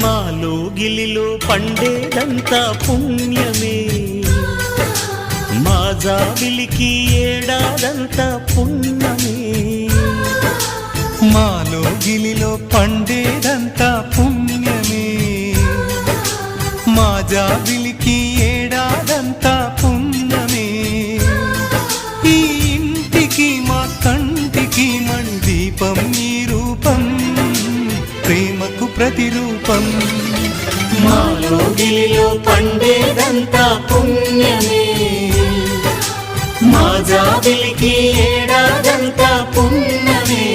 మాలో గిలిలో పండేదంతా పుణ్యమే, మా జాబిలికి ఏడాదంతా పుణ్యమే. మాలో గిలిలో పండేదంతా పుణ్యమే, మా జాబిలికి ఏడాదంతా పుణ్యమే. ఈ ఇంటికి మా కంటికి మణి దీపం ఈ రూపం, ప్రేమకు ప్రతిరూపం. మాలో గిలిలో పండేదంతా పుణ్యమే, మా జాబిలికి ఏడాదంతా పుణ్యమే.